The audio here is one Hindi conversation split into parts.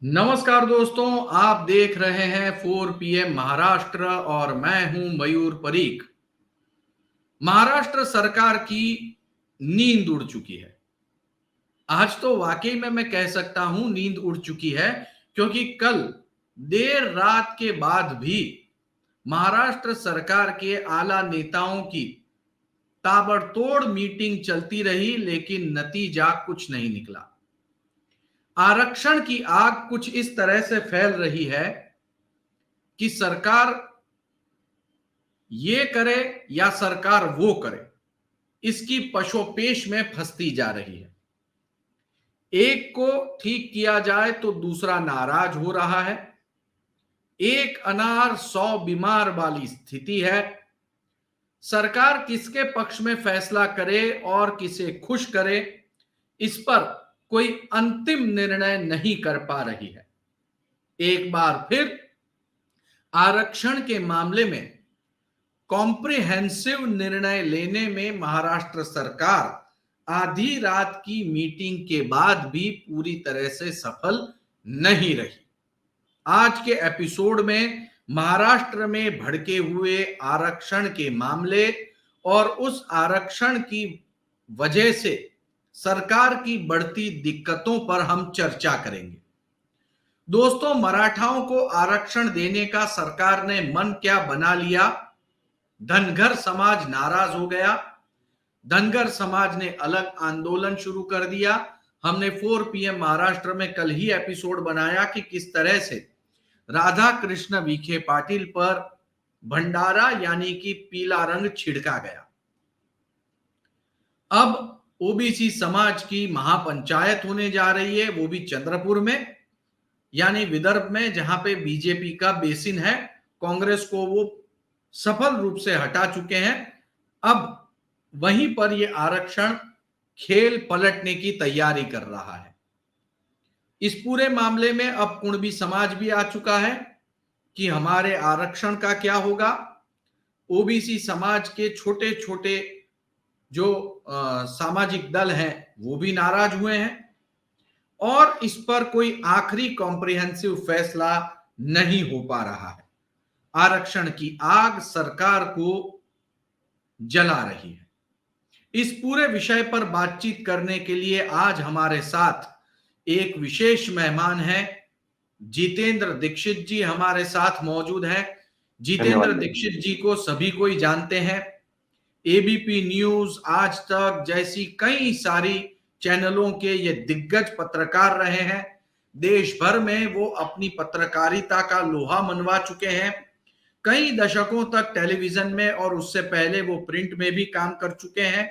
नमस्कार दोस्तों, आप देख रहे हैं 4 PM महाराष्ट्र और मैं हूं मयूर परीख। महाराष्ट्र सरकार की नींद उड़ चुकी है। आज तो वाकई में मैं कह सकता हूं नींद उड़ चुकी है, क्योंकि कल देर रात के बाद भी महाराष्ट्र सरकार के आला नेताओं की ताबड़तोड़ मीटिंग चलती रही, लेकिन नतीजा कुछ नहीं निकला। आरक्षण की आग कुछ इस तरह से फैल रही है कि सरकार ये करे या सरकार वो करे, इसकी पशोपेश में फंसती जा रही है। एक को ठीक किया जाए तो दूसरा नाराज हो रहा है। एक अनार 100 बीमार वाली स्थिति है। सरकार किसके पक्ष में फैसला करे और किसे खुश करे, इस पर कोई अंतिम निर्णय नहीं कर पा रही है। एक बार फिर आरक्षण के मामले में कॉम्प्रिहेंसिव निर्णय लेने में महाराष्ट्र सरकार आधी रात की मीटिंग के बाद भी पूरी तरह से सफल नहीं रही। आज के एपिसोड में महाराष्ट्र में भड़के हुए आरक्षण के मामले और उस आरक्षण की वजह से सरकार की बढ़ती दिक्कतों पर हम चर्चा करेंगे। दोस्तों, मराठाओं को आरक्षण देने का सरकार ने मन क्या बना लिया। धनगर समाज नाराज हो गया। धनगर समाज ने अलग आंदोलन शुरू कर दिया। हमने 4 PM महाराष्ट्र में कल ही एपिसोड बनाया कि किस तरह से राधा कृष्ण विखे पाटिल पर भंडारा यानी कि पीला रंग छिड़का गया। अब ओबीसी समाज की महापंचायत होने जा रही है, वो भी चंद्रपुर में, यानी विदर्भ में, जहां पे बीजेपी का बेसिन है। कांग्रेस को वो सफल रूप से हटा चुके हैं। अब वहीं पर ये आरक्षण खेल पलटने की तैयारी कर रहा है। इस पूरे मामले में अब कुणबी समाज भी आ चुका है कि हमारे आरक्षण का क्या होगा। ओबीसी समाज के छोटे छोटे जो सामाजिक दल हैं वो भी नाराज हुए हैं और इस पर कोई आखिरी कॉम्प्रिहेंसिव फैसला नहीं हो पा रहा है। आरक्षण की आग सरकार को जला रही है। इस पूरे विषय पर बातचीत करने के लिए आज हमारे साथ एक विशेष मेहमान हैं। जितेंद्र दीक्षित जी हमारे साथ मौजूद हैं। जितेंद्र दीक्षित जी को सभी कोई जानते हैं। एबीपी न्यूज, आज तक जैसी कई सारी चैनलों के ये दिग्गज पत्रकार रहे हैं। देश भर में वो अपनी पत्रकारिता का लोहा मनवा चुके हैं। कई दशकों तक टेलीविजन में और उससे पहले वो प्रिंट में भी काम कर चुके हैं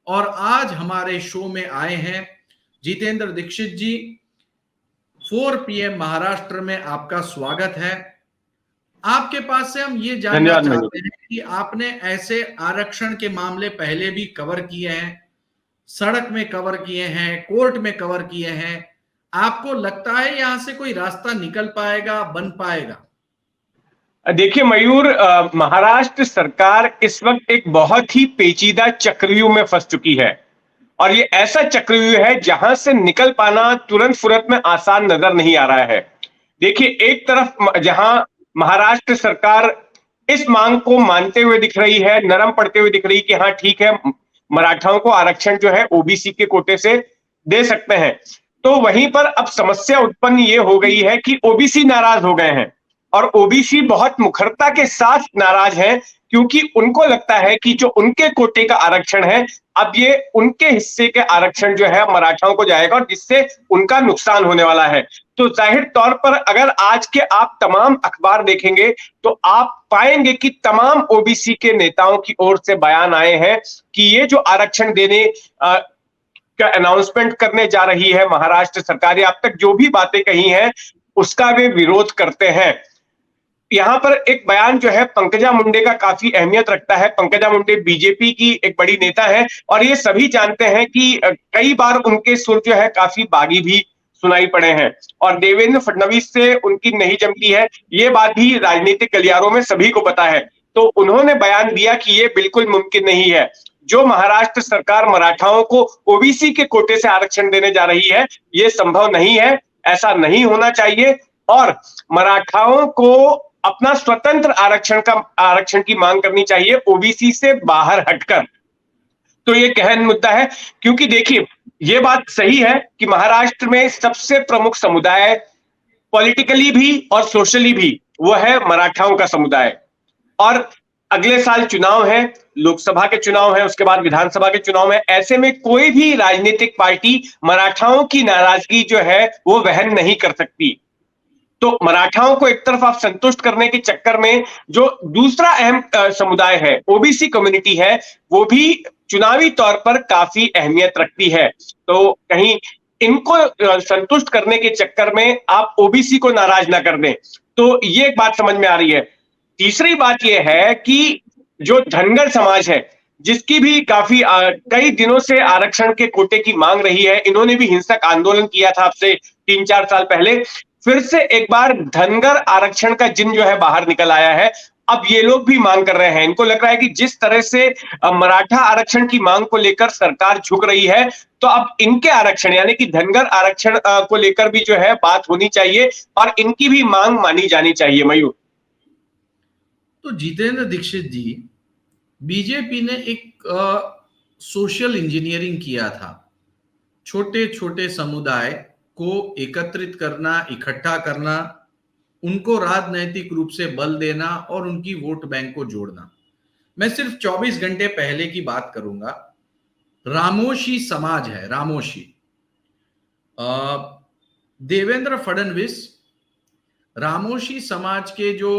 और आज हमारे शो में आए हैं। जितेंद्र दीक्षित जी, 4 PM महाराष्ट्र में आपका स्वागत है। आपके पास से हम ये जानना चाहते हैं कि आपने ऐसे आरक्षण के मामले पहले भी कवर किए हैं, सड़क में कवर किए हैं, कोर्ट में कवर किए हैं। आपको लगता है यहां से कोई रास्ता निकल पाएगा, बन पाएगा? देखिए मयूर, महाराष्ट्र सरकार इस वक्त एक बहुत ही पेचीदा चक्रव्यूह में फंस चुकी है और ये ऐसा चक्रव्यूह है जहां से निकल पाना तुरंत फुरत में आसान नजर नहीं आ रहा है। देखिए, एक तरफ जहां महाराष्ट्र सरकार इस मांग को मानते हुए दिख रही है, नरम पड़ते हुए दिख रही कि हाँ ठीक है, मराठाओं को आरक्षण जो है ओबीसी के कोटे से दे सकते हैं, तो वहीं पर अब समस्या उत्पन्न ये हो गई है कि ओबीसी नाराज हो गए हैं और ओबीसी बहुत मुखरता के साथ नाराज है क्योंकि उनको लगता है कि जो उनके कोटे का आरक्षण है अब ये उनके हिस्से के आरक्षण जो है मराठाओं को जाएगा और जिससे उनका नुकसान होने वाला है। तो जाहिर तौर पर अगर आज के आप तमाम अखबार देखेंगे तो आप पाएंगे कि तमाम ओबीसी के नेताओं की ओर से बयान आए हैं कि ये जो आरक्षण देने का अनाउंसमेंट करने जा रही है महाराष्ट्र सरकार, अब तक जो भी बातें कही हैं उसका वे विरोध करते हैं। यहां पर एक बयान जो है पंकजा मुंडे का काफी अहमियत रखता है। पंकजा मुंडे बीजेपी की एक बड़ी नेता है और ये सभी जानते हैं कि कई बार उनके सुर जो है काफी बागी भी सुनाई पड़े हैं और देवेंद्र फडणवीस से उनकी नहीं जमती है, ये बात भी राजनीतिक गलियारों में सभी को पता है। तो उन्होंने बयान दिया कि ये बिल्कुल मुमकिन नहीं है, जो महाराष्ट्र सरकार मराठाओं को ओबीसी के कोटे से आरक्षण देने जा रही है ये संभव नहीं है। ऐसा नहीं होना चाहिए और मराठाओं को अपना स्वतंत्र आरक्षण की मांग करनी चाहिए, ओबीसी से बाहर हटकर। तो ये गहन मुद्दा है, क्योंकि देखिए ये बात सही है कि महाराष्ट्र में सबसे प्रमुख समुदाय पॉलिटिकली भी और सोशली भी वो है मराठाओं का समुदाय। और अगले साल चुनाव है, लोकसभा के चुनाव है, उसके बाद विधानसभा के चुनाव है। ऐसे में कोई भी राजनीतिक पार्टी मराठाओं की नाराजगी जो है वो वहन नहीं कर सकती। तो मराठाओं को एक तरफ आप संतुष्ट करने के चक्कर में जो दूसरा अहम समुदाय है, ओबीसी कम्युनिटी है, वो भी चुनावी तौर पर काफी अहमियत रखती है। तो कहीं इनको संतुष्ट करने के चक्कर में आप ओबीसी को नाराज ना कर दें, तो ये एक बात समझ में आ रही है। तीसरी बात यह है कि जो धनगर समाज है, जिसकी भी काफी कई दिनों से आरक्षण के कोटे की मांग रही है, इन्होंने भी हिंसक आंदोलन किया था आपसे 3-4 साल पहले। फिर से एक बार धनगर आरक्षण का जिन जो है बाहर निकल आया है। अब ये लोग भी मांग कर रहे हैं, इनको लग रहा है कि जिस तरह से मराठा आरक्षण की मांग को लेकर सरकार झुक रही है, तो अब इनके आरक्षण यानी कि धनगर आरक्षण को लेकर भी जो है बात होनी चाहिए और इनकी भी मांग मानी जानी चाहिए। मयूर, तो जितेंद्र दीक्षित जी, बीजेपी ने एक सोशल इंजीनियरिंग किया था, छोटे छोटे समुदाय को एकत्रित करना, इकट्ठा करना, उनको राजनैतिक रूप से बल देना और उनकी वोट बैंक को जोड़ना। मैं सिर्फ 24 घंटे पहले की बात करूंगा। रामोशी समाज है, रामोशी, देवेंद्र फडणवीस रामोशी समाज के जो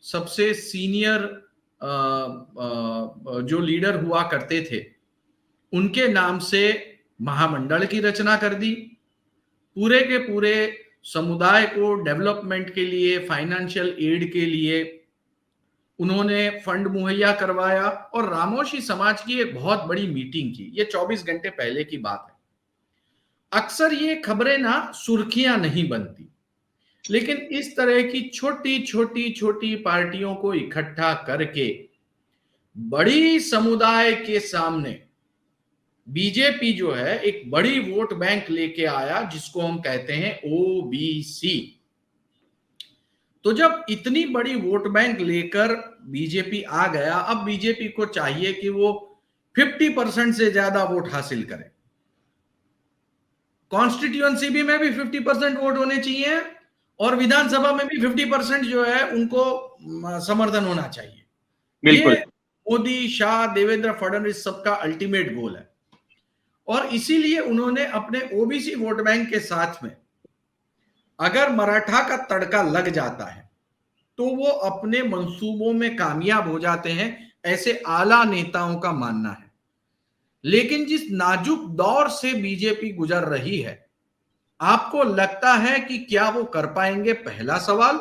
सबसे सीनियर जो लीडर हुआ करते थे, उनके नाम से महामंडल की रचना कर दी। पूरे के पूरे समुदाय को डेवलपमेंट के लिए, फाइनेंशियल एड के लिए उन्होंने फंड मुहैया करवाया और रामोशी समाज की एक बहुत बड़ी मीटिंग की। ये 24 घंटे पहले की बात है। अक्सर ये खबरें ना सुर्खियां नहीं बनती, लेकिन इस तरह की छोटी छोटी छोटी पार्टियों को इकट्ठा करके बड़ी समुदाय के सामने बीजेपी जो है एक बड़ी वोट बैंक लेके आया, जिसको हम कहते हैं ओबीसी। तो जब इतनी बड़ी वोट बैंक लेकर बीजेपी आ गया, अब बीजेपी को चाहिए कि वो 50% से ज्यादा वोट हासिल करे। कॉन्स्टिट्यूएंसी भी में भी 50% वोट होने चाहिए और विधानसभा में भी 50% जो है उनको समर्थन होना चाहिए। बिल्कुल। ये मोदी, शाह, देवेंद्र फडणवीस सबका अल्टीमेट गोल है और इसीलिए उन्होंने अपने ओबीसी वोट बैंक के साथ में अगर मराठा का तड़का लग जाता है तो वो अपने मंसूबों में कामयाब हो जाते हैं, ऐसे आला नेताओं का मानना है। लेकिन जिस नाजुक दौर से बीजेपी गुजर रही है, आपको लगता है कि क्या वो कर पाएंगे? पहला सवाल।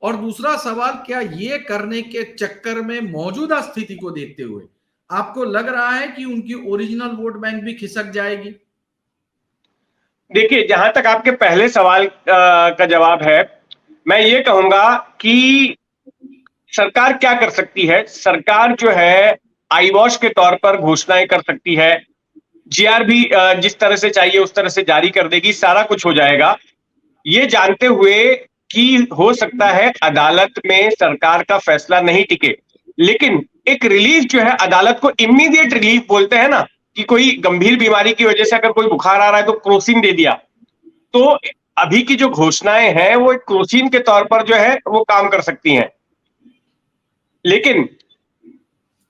और दूसरा सवाल, क्या ये करने के चक्कर में मौजूदा स्थिति को देखते हुए आपको लग रहा है कि उनकी ओरिजिनल वोट बैंक भी खिसक जाएगी? देखिए, जहां तक आपके पहले सवाल का जवाब है, मैं ये कहूंगा कि सरकार क्या कर सकती है। सरकार जो है आई वॉश के तौर पर घोषणाएं कर सकती है, जीआर भी जिस तरह से चाहिए उस तरह से जारी कर देगी, सारा कुछ हो जाएगा। ये जानते हुए कि हो सकता है अदालत में सरकार का फैसला नहीं टिके, लेकिन एक रिलीफ जो है, अदालत को इमीडिएट रिलीफ बोलते हैं ना, कि कोई गंभीर बीमारी की वजह से अगर कोई बुखार आ रहा है तो क्रोसिन दे दिया। तो अभी की जो घोषणाएं हैं वो एक क्रोसिन के तौर पर जो है वो काम कर सकती हैं, लेकिन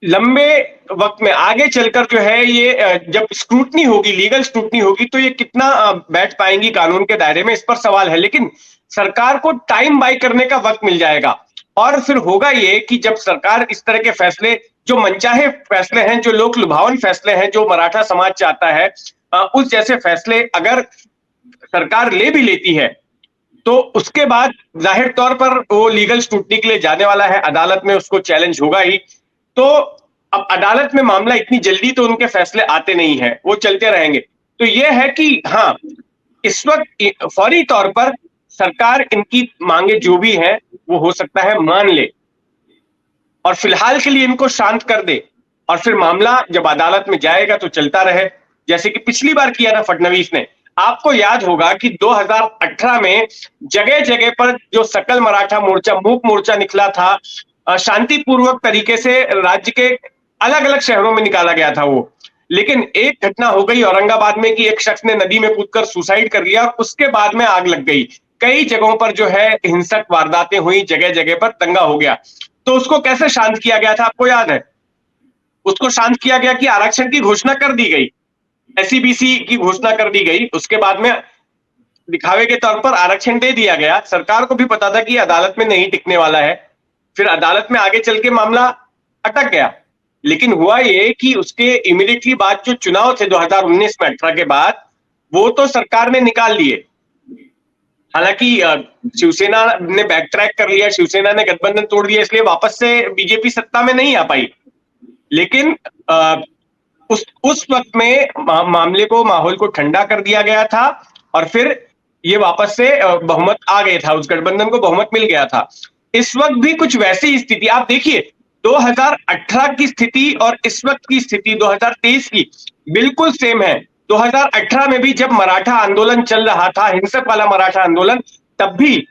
लंबे वक्त में आगे चलकर जो है ये जब स्क्रूटनी होगी, लीगल स्क्रूटनी होगी, तो ये कितना बैठ पाएंगी कानून के दायरे में, इस पर सवाल है। लेकिन सरकार को टाइम बाय करने का वक्त मिल जाएगा और फिर होगा ये कि जब सरकार इस तरह के फैसले, जो मनचाहे फैसले हैं, जो लोक लुभावन फैसले हैं, जो मराठा समाज चाहता है, उस जैसे फैसले अगर सरकार ले भी लेती है तो उसके बाद जाहिर तौर पर वो लीगल स्क्रूटनी के लिए जाने वाला है, अदालत में उसको चैलेंज होगा ही। तो अब अदालत में मामला इतनी जल्दी तो उनके फैसले आते नहीं है, वो चलते रहेंगे। तो ये है कि हाँ, इस वक्त फौरी तौर पर सरकार इनकी मांगे जो भी हैं वो हो सकता है मान ले और फिलहाल के लिए इनको शांत कर दे, और फिर मामला जब अदालत में जाएगा तो चलता रहे, जैसे कि पिछली बार किया था फडणवीस ने। आपको याद होगा कि 2018 में जगह जगह पर जो सकल मराठा मोर्चा, मूक मोर्चा निकला था, शांतिपूर्वक तरीके से राज्य के अलग अलग शहरों में निकाला गया था वो। लेकिन एक घटना हो गई औरंगाबाद में कि एक शख्स ने नदी में कूदकर सुसाइड कर लिया और उसके बाद में आग लग गई। कई जगहों पर जो है हिंसक वारदातें हुई, जगह जगह पर दंगा हो गया। तो उसको कैसे शांत किया गया था, आपको याद है? उसको शांत किया गया कि आरक्षण की घोषणा कर दी गई, एसईबीसी की घोषणा कर दी गई। उसके बाद में दिखावे के तौर पर आरक्षण दे दिया गया। सरकार को भी पता था कि अदालत में नहीं टिकने वाला है। फिर अदालत में आगे चल के मामला अटक गया। लेकिन हुआ ये कि उसके इमीडिएटली बाद जो चुनाव थे 2019 में 18 के बाद, वो तो सरकार ने निकाल लिए। हालांकि शिवसेना ने बैक ट्रैक कर लिया, शिवसेना ने गठबंधन तोड़ दिया, इसलिए वापस से बीजेपी सत्ता में नहीं आ पाई। लेकिन उस वक्त में मामले को, माहौल को ठंडा कर दिया गया था और फिर ये वापस से बहुमत आ गया था, उस गठबंधन को बहुमत मिल गया था। इस वक्त भी कुछ वैसी स्थिति आप देखिए, 2018 की स्थिति और इस वक्त की स्थिति 2023 की बिल्कुल सेम है। 2018 में भी जब मराठा आंदोलन चल रहा था, हिंसक वाला मराठा आंदोलन, तब भी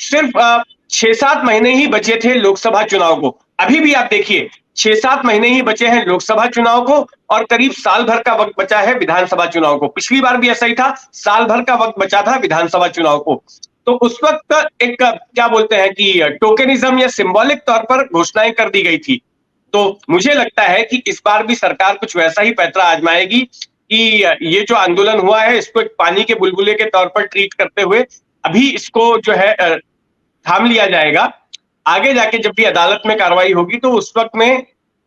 सिर्फ 6-7 महीने ही बचे थे लोकसभा चुनाव को। अभी भी आप देखिए 6-7 महीने ही बचे हैं लोकसभा चुनाव को और करीब साल भर का वक्त बचा है विधानसभा चुनाव को। पिछली बार भी ऐसा ही था, साल भर का वक्त बचा था विधानसभा चुनाव को। तो उस वक्त एक क्या बोलते हैं कि टोकनिज्म या सिंबॉलिक तौर पर घोषणाएं कर दी गई थी। तो मुझे लगता है कि इस बार भी सरकार कुछ वैसा ही पैंतरा आजमाएगी कि ये जो आंदोलन हुआ है इसको एक पानी के बुलबुले के तौर पर ट्रीट करते हुए अभी इसको जो है थाम लिया जाएगा। आगे जाके जब भी अदालत में कार्रवाई होगी तो उस वक्त में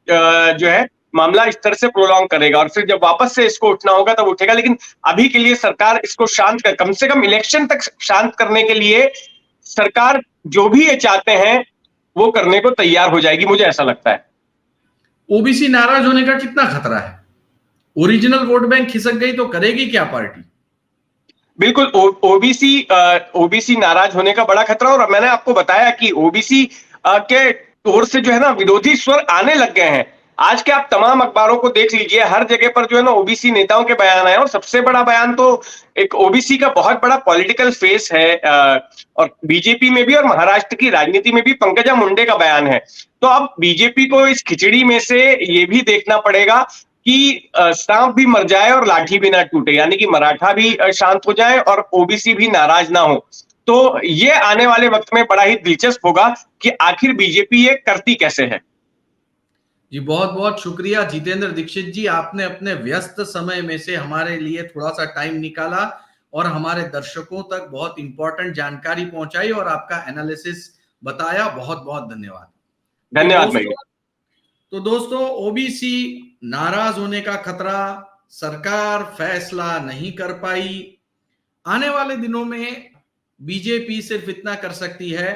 जो है मामला इस तरह से प्रोलॉन्ग करेगा और फिर जब वापस से इसको उठना होगा तब उठेगा। लेकिन अभी के लिए सरकार इसको शांत कर, कम से कम इलेक्शन तक शांत करने के लिए सरकार जो भी ये चाहते हैं वो करने को तैयार हो जाएगी, मुझे ऐसा लगता है। ओबीसी नाराज होने का कितना खतरा है? ओरिजिनल वोट बैंक खिसक गई तो करेगी क्या पार्टी? बिल्कुल, ओबीसी नाराज होने का बड़ा खतरा। और मैंने आपको बताया कि ओबीसी के ओर से जो है ना विरोधी स्वर आने लग गए हैं। आज के आप तमाम अखबारों को देख लीजिए, हर जगह पर जो है ना ओबीसी नेताओं के बयान आए और सबसे बड़ा बयान तो एक ओबीसी का बहुत बड़ा पॉलिटिकल फेस है और बीजेपी में भी और महाराष्ट्र की राजनीति में भी पंकजा मुंडे का बयान है। तो अब बीजेपी को इस खिचड़ी में से ये भी देखना पड़ेगा कि सांप भी मर जाए और लाठी भी ना टूटे, यानी कि मराठा भी शांत हो जाए और ओबीसी भी नाराज ना हो। तो ये आने वाले वक्त में बड़ा ही दिलचस्प होगा कि आखिर बीजेपी ये करती कैसे है। जी बहुत बहुत शुक्रिया जितेंद्र दीक्षित जी, आपने अपने व्यस्त समय में से हमारे लिए थोड़ा सा टाइम निकाला और हमारे दर्शकों तक बहुत इंपॉर्टेंट जानकारी पहुंचाई और आपका एनालिसिस बताया। बहुत बहुत धन्यवाद। धन्यवाद भैया। तो दोस्तों, ओबीसी नाराज होने का खतरा, सरकार फैसला नहीं कर पाई। आने वाले दिनों में बीजेपी सिर्फ इतना कर सकती है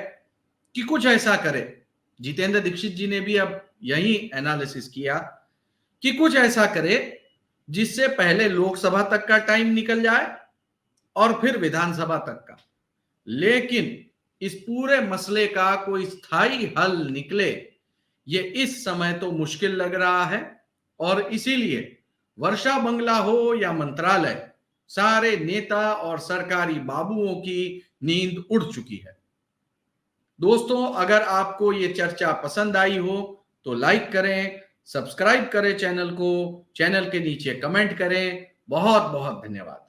कि कुछ ऐसा करे। जितेंद्र दीक्षित जी ने भी अब यही एनालिसिस किया कि कुछ ऐसा करे जिससे पहले लोकसभा तक का टाइम निकल जाए और फिर विधानसभा तक का। लेकिन इस पूरे मसले का कोई स्थायी हल निकले, ये इस समय तो मुश्किल लग रहा है और इसीलिए वर्षा बंगला हो या मंत्रालय, सारे नेता और सरकारी बाबुओं की नींद उड़ चुकी है। दोस्तों, अगर आपको ये चर्चा पसंद आई हो तो लाइक करें, सब्सक्राइब करें चैनल को, चैनल के नीचे कमेंट करें। बहुत बहुत धन्यवाद।